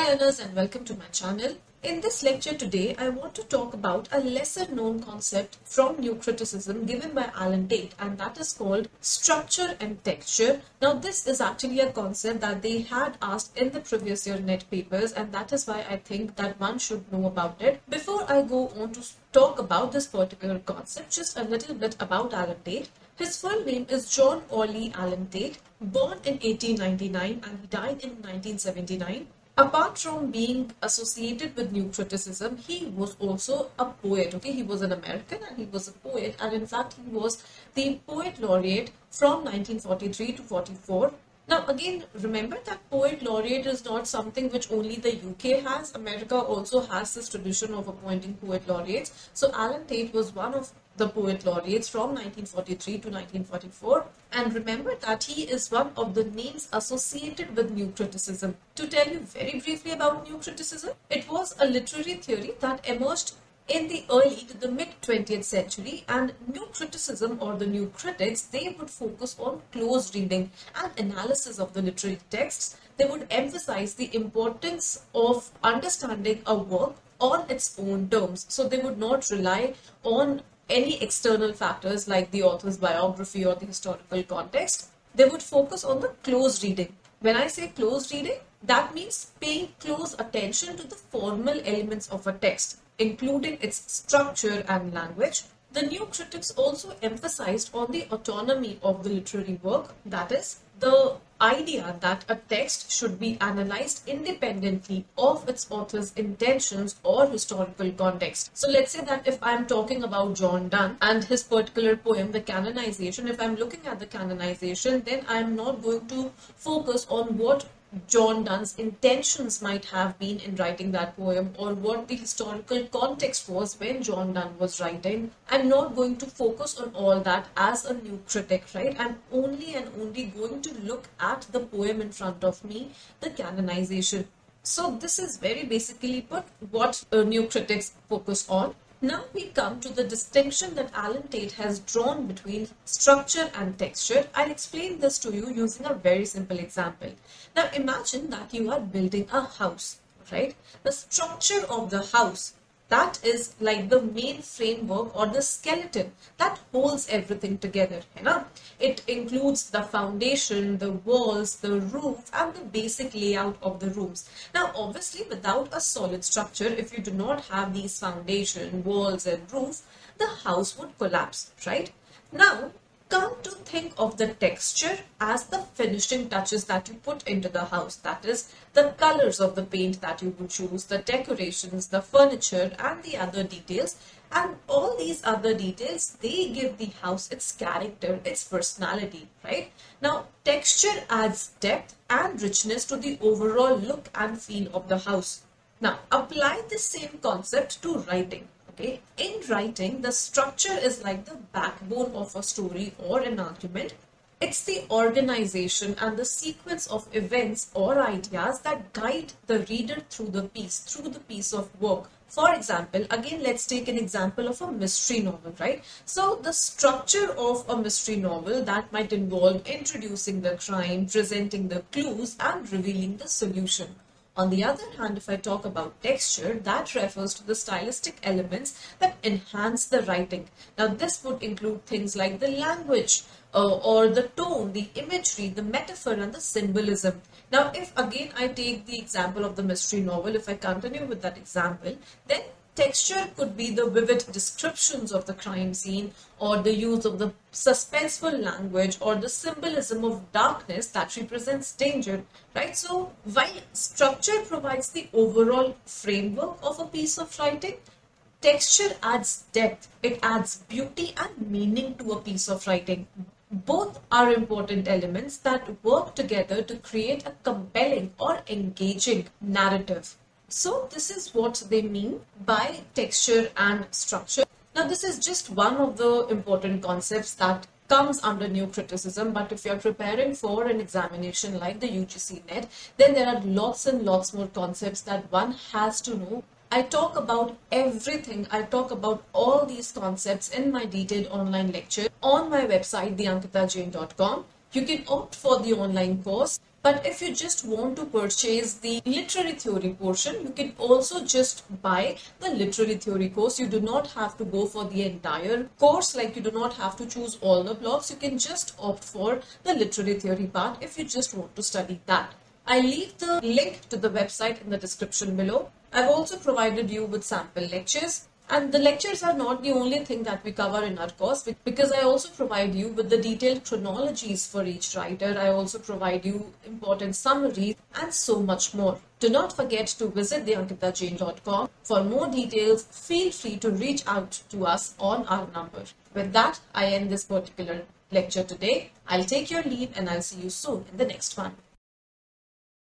Hi Anas and welcome to my channel. In this lecture today, I want to talk about a lesser known concept from new criticism given by Tate, and that is called structure and texture. Now this is actually a concept that they had asked in the previous year net papers, and that is why I think that one should know about it. Before I go on to talk about this particular concept, just a little bit about Tate. His full name is John Orley Allen Tate, born in 1899 and he died in 1979. Apart from being associated with new criticism, he was also a poet. Okay, he was an American and he was a poet, and in fact he was the poet laureate from 1943 to 44. Now again, remember that poet laureate is not something which only the UK has. America also has this tradition of appointing poet laureates. So Allen Tate was one of the poet laureates from 1943 to 1944. And remember that he is one of the names associated with new criticism. To tell you very briefly about new criticism, it was a literary theory that emerged in the early to the mid 20th century, and new criticism or the new critics, they would focus on close reading and analysis of the literary texts. They would emphasize the importance of understanding a work on its own terms. So they would not rely on any external factors like the author's biography or the historical context. They would focus on the close reading. When I say close reading, that means paying close attention to the formal elements of a text, including its structure and language. The new critics also emphasized on the autonomy of the literary work, that is, the idea that a text should be analyzed independently of its author's intentions or historical context. So let's say that if I'm talking about John Donne and his particular poem, The Canonization, if I'm looking at the canonization, then I'm not going to focus on what John Donne's intentions might have been in writing that poem or what the historical context was when John Donne was writing. I'm not going to focus on all that as a new critic, right? I'm only and only going to look at the poem in front of me, the canonization. So this is very basically put what new critics focus on. Now we come to the distinction that Allen Tate has drawn between structure and texture. I'll explain this to you using a very simple example. Now imagine that you are building a house, right? The structure of the house, that is like the main framework or the skeleton that holds everything together. It includes the foundation, the walls, the roof, and the basic layout of the rooms. Now obviously without a solid structure, if you do not have these foundation, walls and roof, the house would collapse, right? Now come to think of the texture as the finishing touches that you put into the house. That is, the colors of the paint that you would choose, the decorations, the furniture, and the other details. And all these other details, they give the house its character, its personality, right? Now, texture adds depth and richness to the overall look and feel of the house. Now, apply the same concept to writing. Okay. In writing, the structure is like the backbone of a story or an argument. It's the organization and the sequence of events or ideas that guide the reader through the piece of work. For example, again, let's take an example of a mystery novel, right? So the structure of a mystery novel, that might involve introducing the crime, presenting the clues, and revealing the solution. On the other hand, if I talk about texture, that refers to the stylistic elements that enhance the writing. Now, this would include things like the language or the tone, the imagery, the metaphor, and the symbolism. Now, if again I take the example of the mystery novel, if I continue with that example, then texture could be the vivid descriptions of the crime scene or the use of the suspenseful language or the symbolism of darkness that represents danger, right? So while structure provides the overall framework of a piece of writing, texture adds depth, it adds beauty and meaning to a piece of writing. Both are important elements that work together to create a compelling or engaging narrative. So this is what they mean by texture and structure. Now this is just one of the important concepts that comes under new criticism, but if you're preparing for an examination like the UGC net, then there are lots and lots more concepts that one has to know. I talk about everything. I talk about all these concepts in my detailed online lecture on my website, theankitajain.com. You can opt for the online course. But if you just want to purchase the literary theory portion, you can also just buy the literary theory course. You do not have to go for the entire course, like you do not have to choose all the blocks. You can just opt for the literary theory part if you just want to study that. I leave the link to the website in the description below. I've also provided you with sample lectures. And the lectures are not the only thing that we cover in our course, because I also provide you with the detailed chronologies for each writer. I also provide you important summaries and so much more. Do not forget to visit theankitajain.com. For more details, feel free to reach out to us on our number. With that, I end this particular lecture today. I'll take your leave and I'll see you soon in the next one.